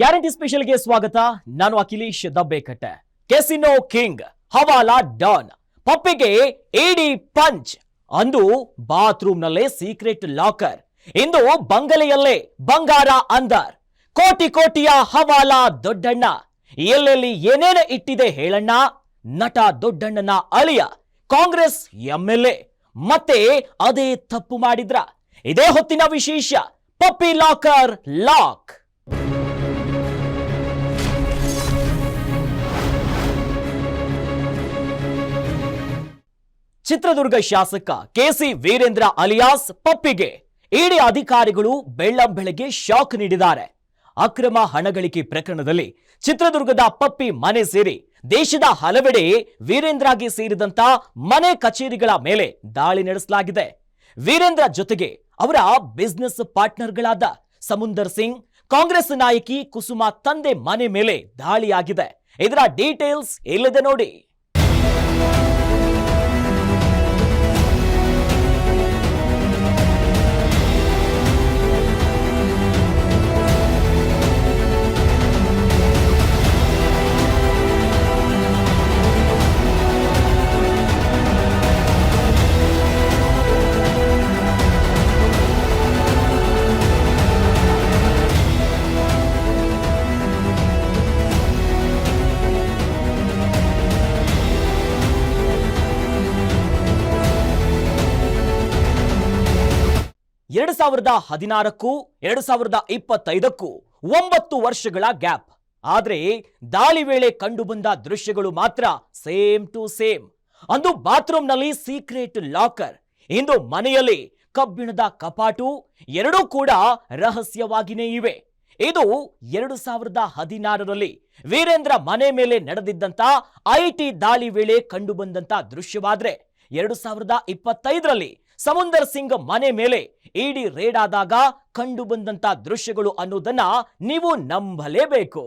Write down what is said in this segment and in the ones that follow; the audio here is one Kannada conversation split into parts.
ಗ್ಯಾರಂಟಿ ಸ್ಪೆಷಲ್ಗೆ ಸ್ವಾಗತ. ನಾನು ಅಖಿಲೇಶ್ ದಬ್ಬೆಕಟ್ಟೆ. ಕೆಸಿನೋ ಕಿಂಗ್, ಹವಾಲಾ ಡಾನ್, ಪಪ್ಪಿಗೆ ಇಡಿ ಪಂಚ್. ಅಂದು ಬಾತ್ರೂಮ್ನಲ್ಲೇ ಸೀಕ್ರೆಟ್ ಲಾಕರ್, ಇಂದು ಬಂಗಲೆಯಲ್ಲೇ ಬಂಗಾರ ಅಂದರ್. ಕೋಟಿ ಕೋಟಿಯ ಹವಾಲಾ ದೊಡ್ಡಣ್ಣ, ಎಲ್ಲೆಲ್ಲಿ ಏನೇನು ಇಟ್ಟಿದೆ ಹೇಳಣ್ಣ. ನಟ ದೊಡ್ಡಣ್ಣನ ಅಳಿಯ ಕಾಂಗ್ರೆಸ್ ಎಂಎಲ್ಎ ಮತ್ತೆ ಅದೇ ತಪ್ಪು ಮಾಡಿದ್ರ? ಇದೇ ಹೊತ್ತಿನ ವಿಶೇಷ. ಪಪ್ಪಿ ಲಾಕರ್ ಲಾಕ್. ಚಿತ್ರದುರ್ಗ ಶಾಸಕ ಕೆಸಿ ವೀರೇಂದ್ರ ಅಲಿಯಾಸ್ ಪಪ್ಪಿಗೆ ಇಡಿ ಅಧಿಕಾರಿಗಳು ಬೆಳ್ಳಂಬೆಳಗ್ಗೆ ಶಾಕ್ ನೀಡಿದ್ದಾರೆ. ಅಕ್ರಮ ಹಣ ಗಳಿಕೆ ಪ್ರಕರಣದಲ್ಲಿ ಚಿತ್ರದುರ್ಗದ ಪಪ್ಪಿ ಮನೆ ಸೇರಿ ದೇಶದ ಹಲವೆಡೆ ವೀರೇಂದ್ರಗೆ ಸೇರಿದಂತ ಮನೆ ಕಚೇರಿಗಳ ಮೇಲೆ ದಾಳಿ ನಡೆಸಲಾಗಿದೆ. ವೀರೇಂದ್ರ ಜೊತೆಗೆ ಅವರ ಬಿಸಿನೆಸ್ ಪಾರ್ಟ್ನರ್ಗಳಾದ ಸಮುಂದರ್ ಸಿಂಗ್, ಕಾಂಗ್ರೆಸ್ ನಾಯಕಿ ಕುಸುಮಾ ತಂದೆ ಮನೆ ಮೇಲೆ ದಾಳಿಯಾಗಿದೆ. ಇದರ ಡೀಟೇಲ್ಸ್ ಇಲ್ಲಿದೆ ನೋಡಿ. ಎರಡು 2016ಕ್ಕೂ 2025ಕ್ಕೂ 9 ವರ್ಷಗಳ ಗ್ಯಾಪ್. ಆದ್ರೆ ದಾಳಿ ವೇಳೆ ಕಂಡುಬಂದ ದೃಶ್ಯಗಳು ಮಾತ್ರ ಸೇಮ್ ಟು ಸೇಮ್. ಅಂದು ಬಾತ್ರೂಮ್ನಲ್ಲಿ ಸೀಕ್ರೆಟ್ ಲಾಕರ್, ಇಂದು ಮನೆಯಲ್ಲಿ ಕಬ್ಬಿಣದ ಕಪಾಟು, ಎರಡೂ ಕೂಡ ರಹಸ್ಯವಾಗಿಯೇ ಇವೆ. ಇದು 2016ರಲ್ಲಿ ವೀರೇಂದ್ರ ಮನೆ ಮೇಲೆ ನಡೆದಿದ್ದಂತ ಐಟಿ ದಾಳಿ ವೇಳೆ ಕಂಡುಬಂದಂತ ದೃಶ್ಯವಾದ್ರೆ, 2025ರಲ್ಲಿ ಸಮುಂದರ್ ಸಿಂಗ್ ಮನೆ ಮೇಲೆ ಇಡಿ ರೇಡ್ ಆದಾಗ ಕಂಡು ಬಂದಂತ ದೃಶ್ಯಗಳು ಅನ್ನೋದನ್ನ ನೀವು ನಂಬಲೇಬೇಕು.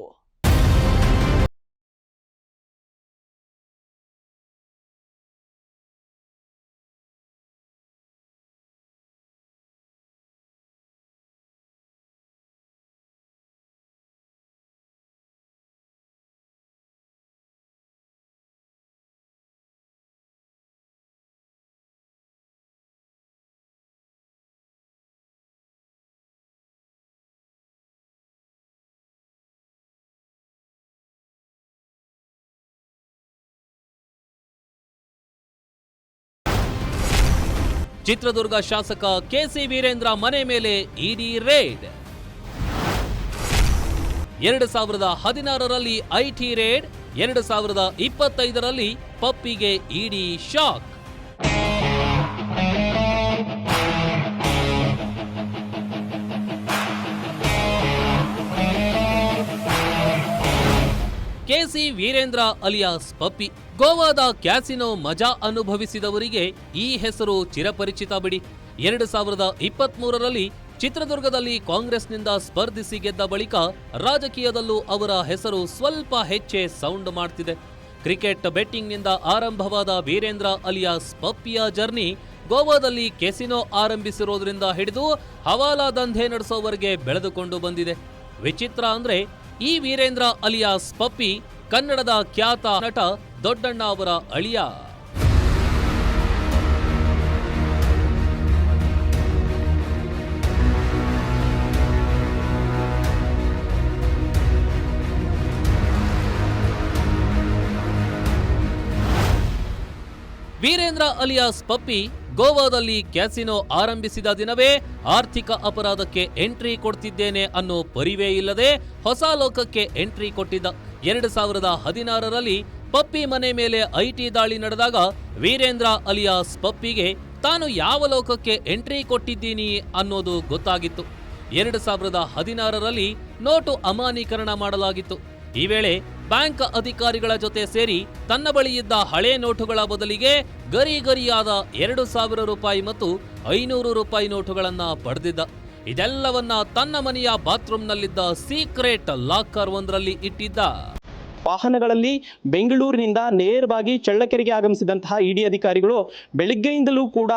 ಚಿತ್ರದುರ್ಗ ಶಾಸಕ ಕೆಸಿ ವೀರೇಂದ್ರ ಮನೆ ಮೇಲೆ ಇಡಿ ರೇಡ್. 2016ರಲ್ಲಿ ಐಟಿ ರೇಡ್, 2025ರಲ್ಲಿ ಪಪ್ಪಿಗೆ ED shock. KC Veerendra alias Pappi. ಗೋವಾದ ಕ್ಯಾಸಿನೋ ಮಜಾ ಅನುಭವಿಸಿದವರಿಗೆ ಈ ಹೆಸರು ಚಿರಪರಿಚಿತ ಬಿಡಿ. 2023ರಲ್ಲಿ ಚಿತ್ರದುರ್ಗದಲ್ಲಿ ಕಾಂಗ್ರೆಸ್ನಿಂದ ಸ್ಪರ್ಧಿಸಿ ಗೆದ್ದ ಬಳಿಕ ರಾಜಕೀಯದಲ್ಲೂ ಅವರ ಹೆಸರು ಸ್ವಲ್ಪ ಹೆಚ್ಚೇ ಸೌಂಡ್ ಮಾಡ್ತಿದೆ. ಕ್ರಿಕೆಟ್ ಬೆಟ್ಟಿಂಗ್ನಿಂದ ಆರಂಭವಾದ ವೀರೇಂದ್ರ ಅಲಿಯಾಸ್ ಪಪ್ಪಿಯ ಜರ್ನಿ ಗೋವಾದಲ್ಲಿ ಕೆಸಿನೋ ಆರಂಭಿಸಿರೋದ್ರಿಂದ ಹಿಡಿದು ಹವಾಲಾ ದಂಧೆ ನಡೆಸೋವರೆಗೆ ಬೆಳೆದುಕೊಂಡು ಬಂದಿದೆ. ವಿಚಿತ್ರ ಅಂದ್ರೆ ಈ ವೀರೇಂದ್ರ ಅಲಿಯಾಸ್ ಪಪ್ಪಿ ಕನ್ನಡದ ಖ್ಯಾತ ನಟ ದೊಡ್ಡಣ್ಣ ಅವರ ಅಳಿಯ. ವೀರೇಂದ್ರ ಅಲಿಯಾಸ್ ಪಪ್ಪಿ ಗೋವಾದಲ್ಲಿ ಕ್ಯಾಸಿನೋ ಆರಂಭಿಸಿದ ದಿನವೇ ಆರ್ಥಿಕ ಅಪರಾಧಕ್ಕೆ ಎಂಟ್ರಿ ಕೊಡ್ತಿದ್ದೇನೆ ಅನ್ನೋ ಪರಿವೇ ಇಲ್ಲದೆ ಹೊಸ ಲೋಕಕ್ಕೆ ಎಂಟ್ರಿ ಕೊಟ್ಟಿದ್ದ. 2016ರಲ್ಲಿ ಪಪ್ಪಿ ಮನೆ ಮೇಲೆ ಐಟಿ ದಾಳಿ ನಡೆದಾಗ ವೀರೇಂದ್ರ ಅಲಿಯಾಸ್ ಪಪ್ಪಿಗೆ ತಾನು ಯಾವ ಲೋಕಕ್ಕೆ ಎಂಟ್ರಿ ಕೊಟ್ಟಿದ್ದೀನಿ ಅನ್ನೋದು ಗೊತ್ತಾಗಿತ್ತು. 2016ರಲ್ಲಿ ನೋಟು ಅಮಾನ್ಯೀಕರಣ ಮಾಡಲಾಗಿತ್ತು. ಈ ವೇಳೆ ಬ್ಯಾಂಕ್ ಅಧಿಕಾರಿಗಳ ಜೊತೆ ಸೇರಿ ತನ್ನ ಬಳಿ ಇದ್ದ ಹಳೆ ನೋಟುಗಳ ಬದಲಿಗೆ ಗರಿಗರಿಯಾದ 2,000 ರೂಪಾಯಿ ಮತ್ತು 500 ರೂಪಾಯಿ ನೋಟುಗಳನ್ನ ಪಡೆದಿದ್ದ. ಇದೆಲ್ಲವನ್ನ ತನ್ನ ಮನೆಯ ಬಾತ್ರೂಮ್ನಲ್ಲಿದ್ದ ಸೀಕ್ರೆಟ್ ಲಾಕರ್ ಒಂದರಲ್ಲಿ ಇಟ್ಟಿದ್ದ. ವಾಹನಗಳಲ್ಲಿ ಬೆಂಗಳೂರಿನಿಂದ ನೇರವಾಗಿ ಚಳ್ಳಕೆರೆಗೆ ಆಗಮಿಸಿದಂತಹ ಇಡಿ ಅಧಿಕಾರಿಗಳು ಬೆಳಿಗ್ಗೆಯಿಂದಲೂ ಕೂಡ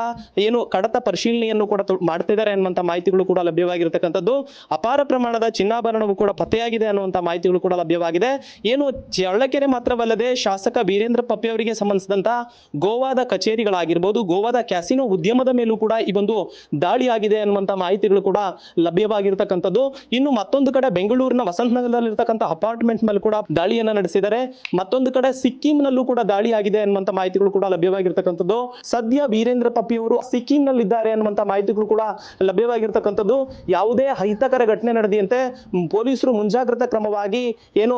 ಏನು ಕಡತ ಪರಿಶೀಲನೆಯನ್ನು ಕೂಡ ಮಾಡ್ತಿದ್ದಾರೆ ಅನ್ನುವಂಥ ಮಾಹಿತಿಗಳು ಕೂಡ ಲಭ್ಯವಾಗಿರತಕ್ಕಂಥದ್ದು. ಅಪಾರ ಪ್ರಮಾಣದ ಚಿನ್ನಾಭರಣವು ಕೂಡ ಪತ್ತೆಯಾಗಿದೆ ಅನ್ನುವಂಥ ಮಾಹಿತಿಗಳು ಕೂಡ ಲಭ್ಯವಾಗಿದೆ. ಏನು ಚಳ್ಳಕೆರೆ ಮಾತ್ರವಲ್ಲದೆ ಶಾಸಕ ವೀರೇಂದ್ರ ಪಪ್ಪಿ ಅವರಿಗೆ ಸಂಬಂಧಿಸಿದಂತಹ ಗೋವಾದ ಕಚೇರಿಗಳಾಗಿರ್ಬೋದು, ಗೋವಾದ ಕ್ಯಾಸಿನೋ ಉದ್ಯಮದ ಮೇಲೂ ಕೂಡ ಈ ಒಂದು ದಾಳಿಯಾಗಿದೆ ಅನ್ನುವಂಥ ಮಾಹಿತಿಗಳು ಕೂಡ ಲಭ್ಯವಾಗಿರ್ತಕ್ಕಂಥದ್ದು. ಇನ್ನು ಮತ್ತೊಂದು ಕಡೆ ಬೆಂಗಳೂರಿನ ವಸಂತ ನಗರದಲ್ಲಿರ್ತಕ್ಕಂಥ ಅಪಾರ್ಟ್ಮೆಂಟ್ ಮೇಲೆ ಕೂಡ ದಾಳಿಯನ್ನ ನಡೆಸಿದ್ದಾರೆ. ಮತ್ತೊಂದು ಕಡೆ ಸಿಕ್ಕಿಂನಲ್ಲೂ ಕೂಡ ದಾಳಿಯಾಗಿದೆ ಅನ್ನುವಂಥ ಮಾಹಿತಿಗಳು ಕೂಡ ಲಭ್ಯವಾಗಿರ್ತಕ್ಕಂಥದ್ದು. ಸದ್ಯ ವೀರೇಂದ್ರ ಪಪ್ಪಿ ಅವರು ಸಿಕ್ಕಿಂನಲ್ಲಿದ್ದಾರೆ ಅನ್ನುವಂಥ ಮಾಹಿತಿಗಳು ಕೂಡ ಲಭ್ಯವಾಗಿರ್ತಕ್ಕಂಥದ್ದು. ಯಾವುದೇ ಅಹಿತಕರ ಘಟನೆ ನಡೆದಿಯಂತೆ ಪೊಲೀಸರು ಮುಂಜಾಗ್ರತಾ ಕ್ರಮವಾಗಿ ಏನು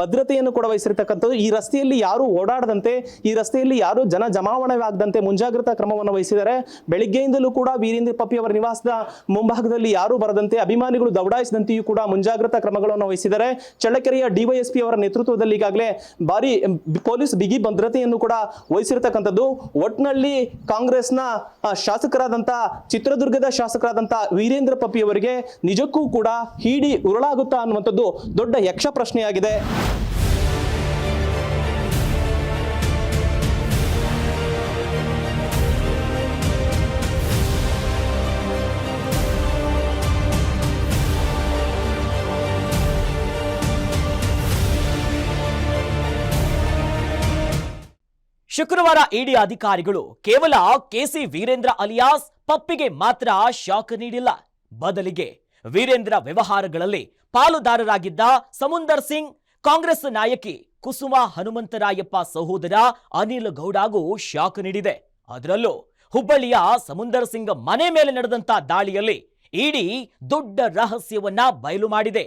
ಭದ್ರತೆಯನ್ನು ಕೂಡ ವಹಿಸಿರ್ತಕ್ಕಂಥದ್ದು. ಈ ರಸ್ತೆಯಲ್ಲಿ ಯಾರು ಓಡಾಡದಂತೆ, ಈ ರಸ್ತೆಯಲ್ಲಿ ಯಾರು ಜನ ಜಮಾವಣೆಯಾಗದಂತೆ ಮುಂಜಾಗ್ರತಾ ಕ್ರಮವನ್ನು ವಹಿಸಿದ್ದಾರೆ. ಬೆಳಿಗ್ಗೆಯಿಂದಲೂ ಕೂಡ ವೀರೇಂದ್ರ ಪಪ್ಪಿ ಅವರ ನಿವಾಸದ ಮುಂಭಾಗದಲ್ಲಿ ಯಾರು ಬರದಂತೆ, ಅಭಿಮಾನಿಗಳು ದೌಡಾಯಿಸದಂತೆಯೂ ಕೂಡ ಮುಂಜಾಗ್ರತಾ ಕ್ರಮಗಳನ್ನು ವಹಿಸಿದ್ದಾರೆ. ಚಳ್ಳಕೆರೆಯ ಡಿವೈಎಸ್ಪಿ ಅವರ ನೇತೃತ್ವದಲ್ಲಿ ಈಗಾಗಲೇ ಭಾರಿ ಪೊಲೀಸ್ ಬಿಗಿ ಭದ್ರತೆಯನ್ನು ಕೂಡ ವಹಿಸಿರ್ತಕ್ಕಂಥದ್ದು. ಒಟ್ನಲ್ಲಿ ಕಾಂಗ್ರೆಸ್ನ ಶಾಸಕರಾದಂಥ, ಚಿತ್ರದುರ್ಗದ ಶಾಸಕರಾದಂಥ ವೀರೇಂದ್ರ ಪಪ್ಪಿ ಅವರಿಗೆ ನಿಜಕ್ಕೂ ಕೂಡ ಇಡಿ ಉರುಳಾಗುತ್ತಾ ಅನ್ನುವಂಥದ್ದು ದೊಡ್ಡ ಯಕ್ಷ ಪ್ರಶ್ನೆಯಾಗಿದೆ. ಶುಕ್ರವಾರ ಇಡಿ ಅಧಿಕಾರಿಗಳು ಕೇವಲ ಕೆಸಿ ವೀರೇಂದ್ರ ಅಲಿಯಾಸ್ ಪಪ್ಪಿಗೆ ಮಾತ್ರ ಶಾಕ್ ನೀಡಿಲ್ಲ. ಬದಲಿಗೆ ವೀರೇಂದ್ರ ವ್ಯವಹಾರಗಳಲ್ಲಿ ಪಾಲುದಾರರಾಗಿದ್ದ ಸಮುಂದರ್ ಸಿಂಗ್, ಕಾಂಗ್ರೆಸ್ ನಾಯಕಿ ಕುಸುಮಾ ಹನುಮಂತರಾಯಪ್ಪ ಸಹೋದರ ಅನಿಲ್ ಗೌಡಗೂ ಶಾಕ್ ನೀಡಿದೆ. ಅದರಲ್ಲೂ ಹುಬ್ಬಳ್ಳಿಯ ಸಮುಂದರ್ ಸಿಂಗ್ ಮನೆ ಮೇಲೆ ನಡೆದಂತ ದಾಳಿಯಲ್ಲಿ ಇಡಿ ದೊಡ್ಡ ರಹಸ್ಯವನ್ನ ಬಯಲು ಮಾಡಿದೆ.